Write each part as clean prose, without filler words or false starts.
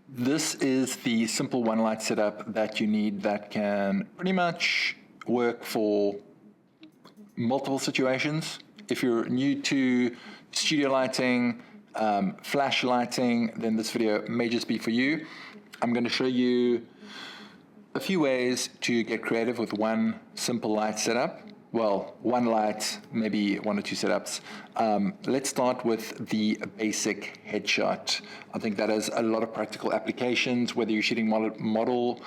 This is the simple one light setup that you need that can pretty much work for multiple situations. If you're new to studio lighting, flash lighting, then this video may just be for you. I'm going to show you a few ways to get creative with one simple light setup. Well, one light, maybe one or two setups. Let's start with the basic headshot. I think that has a lot of practical applications, whether you're shooting model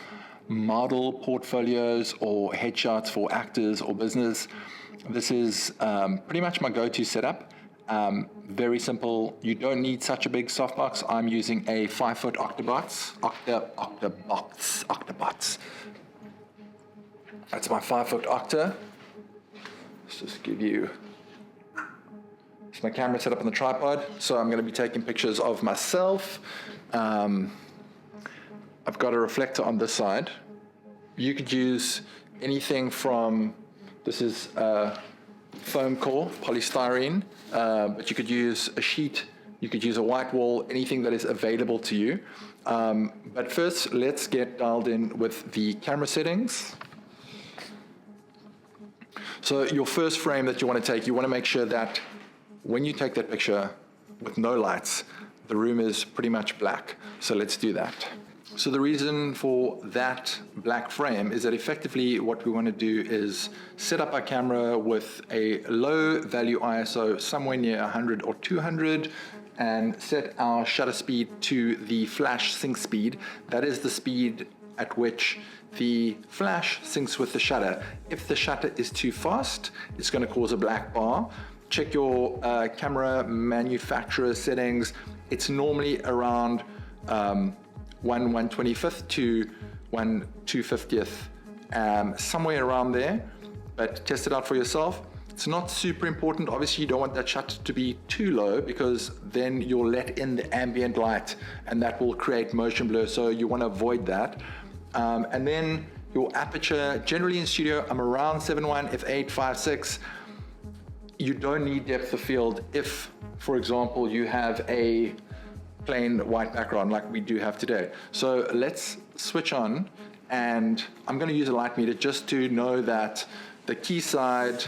portfolios or headshots for actors or business. This is pretty much my go-to setup. Very simple. You don't need such a big softbox. I'm using a 5-foot Octabox. Octabox. That's my 5-foot Octa. Let's just give you. It's my camera set up on the tripod, so I'm going to be taking pictures of myself. I've got a reflector on this side. You could use anything from, this is foam core, polystyrene, but you could use a sheet, you could use a white wall, anything that is available to you. But first, let's get dialed in with the camera settings. So your first frame that you want to take, you want to make sure that when you take that picture with no lights, the room is pretty much black. So let's do that. So the reason for that black frame is that effectively what we want to do is set up our camera with a low value ISO somewhere near 100 or 200 and set our shutter speed to the flash sync speed. That is the speed at which the flash syncs with the shutter. If the shutter is too fast, it's going to cause a black bar. Check your camera manufacturer settings. It's normally around 1/125th to 1/250th, somewhere around there, but test it out for yourself. It's not super important. Obviously, you don't want that shutter to be too low because then you'll let in the ambient light and that will create motion blur, so you want to avoid that. And then your aperture, generally in studio, I'm around 7.1, f8, 5.6. You don't need depth of field if, for example, you have a plain white background like we do have today. So let's switch on, and I'm going to use a light meter just to know that the key side,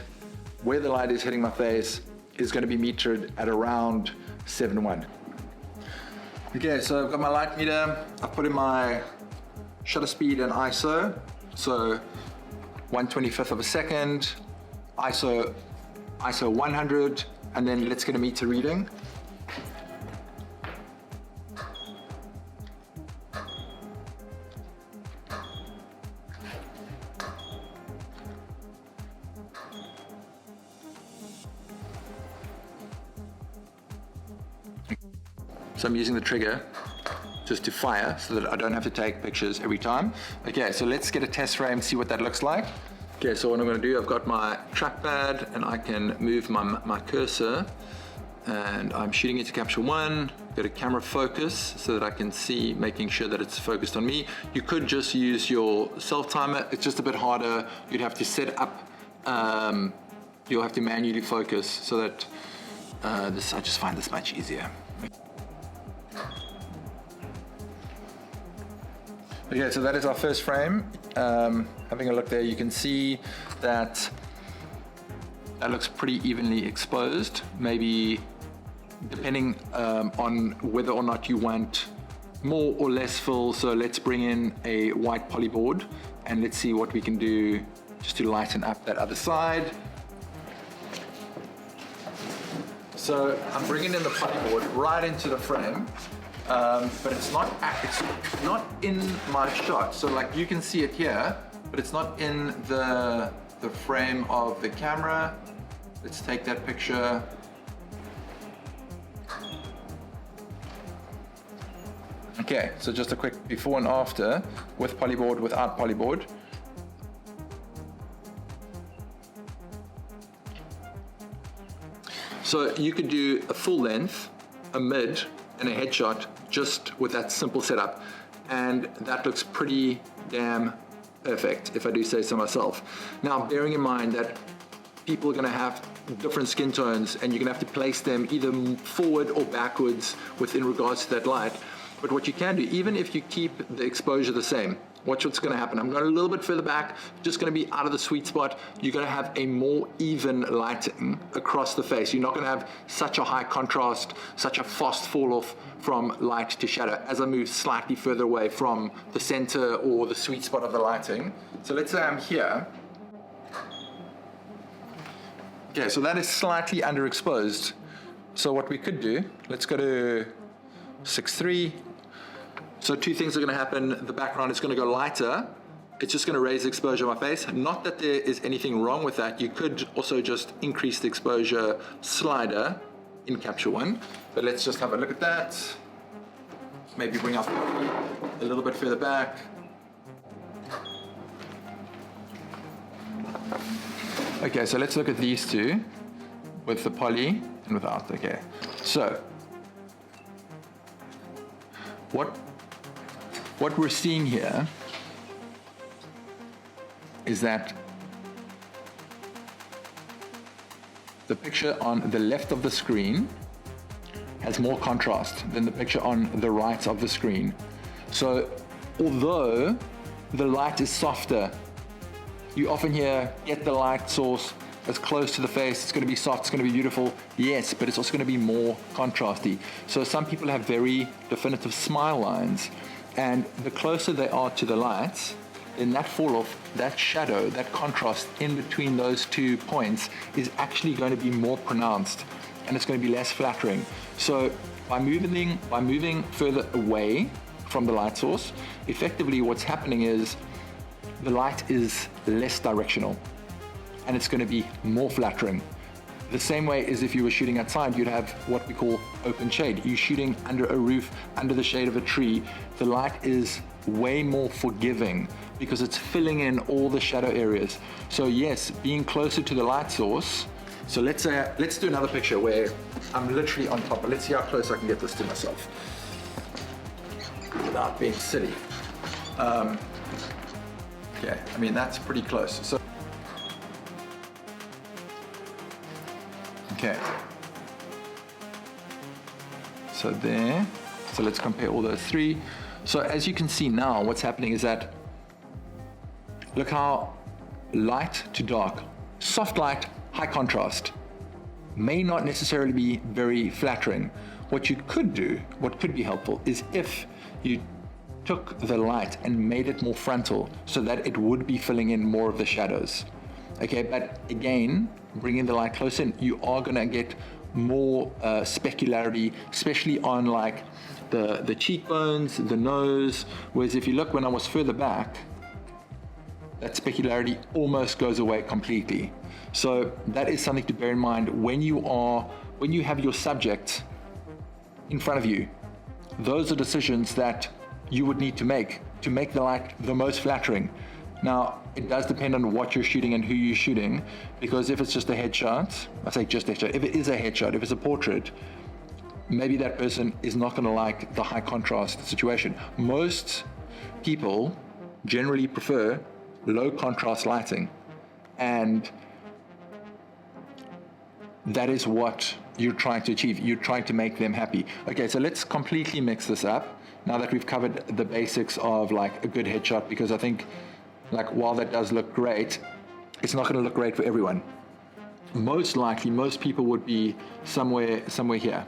where the light is hitting my face, is going to be metered at around 7.1. Okay, so I've got my light meter. I've put in my shutter speed and ISO, so 1/25th of a second, ISO 100, and then let's get a meter reading. So I'm using the trigger just to fire so that I don't have to take pictures every time. Okay, so let's get a test frame, see what that looks like. Okay, so what I'm going to do, I've got my trackpad and I can move my cursor, and I'm shooting it to capture one. Go to camera focus so that I can see, making sure that it's focused on me. You could just use your self timer. It's just a bit harder. You'd have to set up, you'll have to manually focus so that I just find this much easier. Okay, so that is our first frame. Having a look there, you can see that looks pretty evenly exposed. Maybe depending on whether or not you want more or less fill. So let's bring in a white polyboard and let's see what we can do just to lighten up that other side. So I'm bringing in the polyboard right into the frame. But it's not in my shot. So like you can see it here, but it's not in the frame of the camera. Let's take that picture. Okay, so just a quick before and after with polyboard, without polyboard. So you could do a full length, a mid, and a headshot just with that simple setup, and that looks pretty damn perfect, if I do say so myself. Now, bearing in mind that people are going to have different skin tones and you're going to have to place them either forward or backwards within regards to that light, But what you can do, even if you keep the exposure the same, watch what's going to happen. I'm going a little bit further back, just going to be out of the sweet spot. You're going to have a more even lighting across the face. You're not going to have such a high contrast, such a fast fall off from light to shadow as I move slightly further away from the center or the sweet spot of the lighting. So let's say I'm here. Okay, so that is slightly underexposed. So what we could do, let's go to 6.3. So two things are going to happen. The background is going to go lighter. It's just going to raise the exposure of my face. Not that there is anything wrong with that. You could also just increase the exposure slider in Capture One. But let's just have a look at that. Maybe bring up a little bit further back. Okay, so let's look at these two with the poly and without. Okay, so what we're seeing here is that the picture on the left of the screen has more contrast than the picture on the right of the screen. So although the light is softer, you often hear, get the light source as close to the face, it's going to be soft, it's going to be beautiful. Yes, but it's also going to be more contrasty. So some people have very definitive smile lines, and the closer they are to the light, then that fall off, that shadow, that contrast in between those 2 points is actually going to be more pronounced, and it's going to be less flattering. So by moving further away from the light source, effectively what's happening is the light is less directional, and it's going to be more flattering. The same way as if you were shooting outside, you'd have what we call open shade. You're shooting under a roof, under the shade of a tree. The light is way more forgiving because it's filling in all the shadow areas. So yes, being closer to the light source. So let's do another picture where I'm literally on top. Let's see how close I can get this to myself without being silly. Okay, I mean, that's pretty close. So, okay. So there, so let's compare all those three. So as you can see now, what's happening is that, look how light to dark, soft light, high contrast, may not necessarily be very flattering. What you could do, what could be helpful, is if you took the light and made it more frontal so that it would be filling in more of the shadows. Okay, but again, bringing the light close in, you are gonna get more specularity, especially on like the cheekbones, the nose, whereas if you look when I was further back, that specularity almost goes away completely. So that is something to bear in mind when you have your subject in front of you. Those are decisions that you would need to make the light the most flattering. Now, it does depend on what you're shooting and who you're shooting, because if it's just a headshot, I say just a headshot, if it is a headshot, if it's a portrait, maybe that person is not gonna like the high contrast situation. Most people generally prefer low contrast lighting, and that is what you're trying to achieve. You're trying to make them happy. Okay, so let's completely mix this up now that we've covered the basics of like a good headshot, because I think like while that does look great, it's not going to look great for everyone. Most likely, most people would be somewhere here,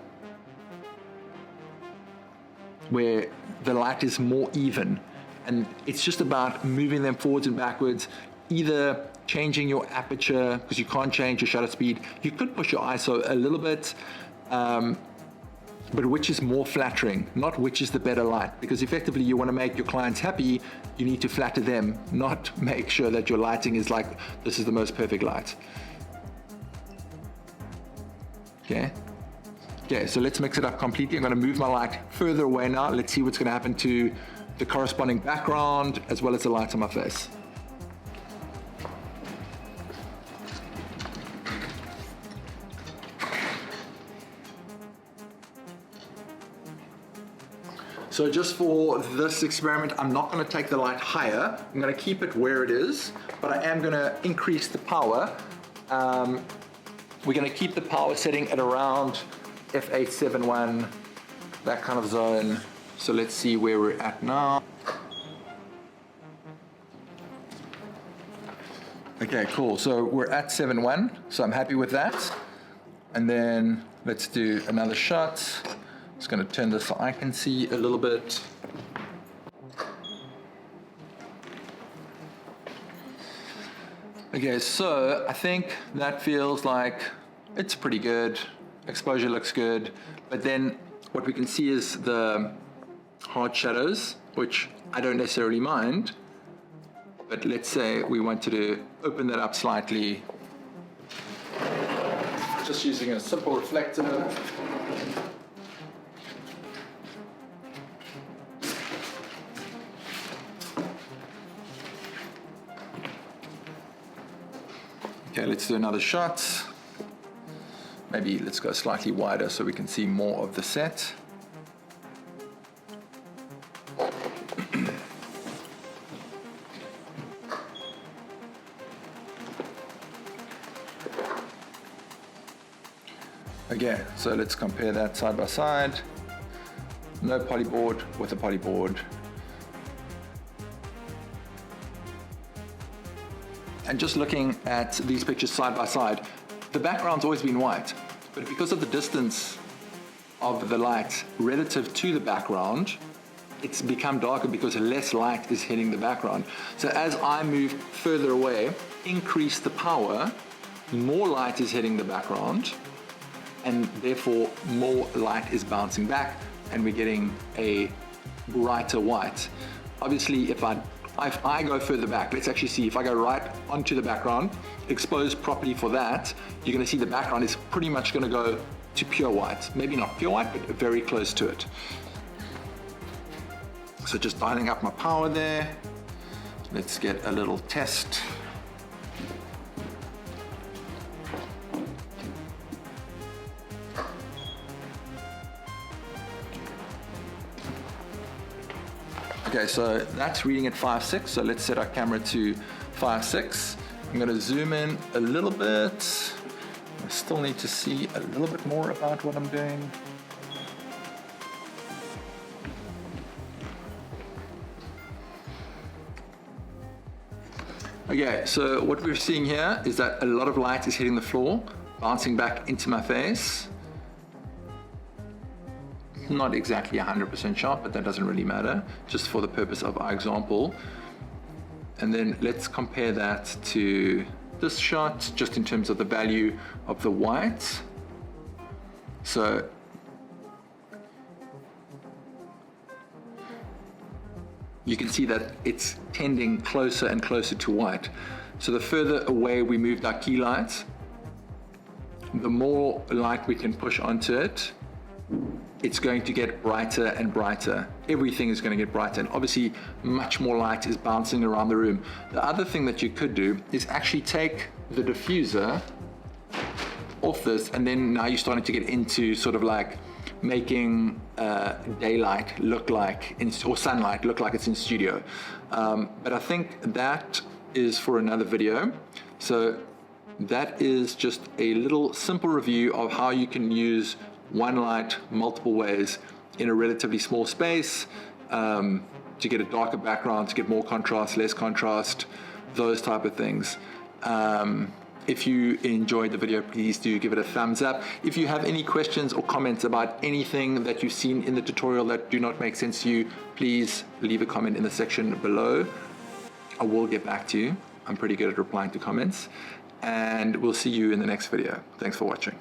where the light is more even, and it's just about moving them forwards and backwards, either changing your aperture, because you can't change your shutter speed. You could push your ISO a little bit, but which is more flattering, not which is the better light, because effectively you want to make your clients happy, you need to flatter them, not make sure that your lighting is like, this is the most perfect light. Okay, so let's mix it up completely. I'm going to move my light further away now. Let's see what's going to happen to the corresponding background as well as the light on my face. So just for this experiment, I'm not going to take the light higher. I'm going to keep it where it is, but I am going to increase the power. We're going to keep the power setting at around f871, that kind of zone. So let's see where we're at now. Okay, cool. So we're at 7.1, so I'm happy with that. And then let's do another shot. Just going to turn this so I can see a little bit. Okay, so I think that feels like it's pretty good. Exposure looks good. But then what we can see is the hard shadows, which I don't necessarily mind. But let's say we wanted to open that up slightly. Just using a simple reflector. Okay, let's do another shot. Maybe let's go slightly wider so we can see more of the set. Okay, so let's compare that side by side. No polyboard with a polyboard. And just looking at these pictures side by side, the background's always been white, but because of the distance of the light relative to the background, it's become darker because less light is hitting the background. So as I move further away, increase the power, more light is hitting the background, and therefore more light is bouncing back, and we're getting a brighter white. Obviously, if I go further back, let's actually see, if I go right onto the background, expose properly for that, you're gonna see the background is pretty much gonna go to pure white. Maybe not pure white, but very close to it. So just dialing up my power there. Let's get a little test. Okay, so that's reading at 5.6, so let's set our camera to 5.6. I'm gonna zoom in a little bit. I still need to see a little bit more about what I'm doing. Okay, so what we're seeing here is that a lot of light is hitting the floor, bouncing back into my face. Not exactly 100% sharp, but that doesn't really matter, just for the purpose of our example. And then let's compare that to this shot, just in terms of the value of the white. So you can see that it's tending closer and closer to white. So the further away we moved our key light, the more light we can push onto it, it's going to get brighter and brighter. Everything is going to get brighter, and obviously much more light is bouncing around the room. The other thing that you could do is actually take the diffuser off this, and then now you're starting to get into sort of like making daylight look like, or sunlight look like it's in studio. But I think that is for another video. So that is just a little simple review of how you can use one light multiple ways in a relatively small space to get a darker background, to get more contrast, less contrast, those type of things. If you enjoyed the video, please do give it a thumbs up. If you have any questions or comments about anything that you've seen in the tutorial that do not make sense to you, please leave a comment in the section below. I will get back to you. I'm pretty good at replying to comments, and we'll see you in the next video. Thanks for watching.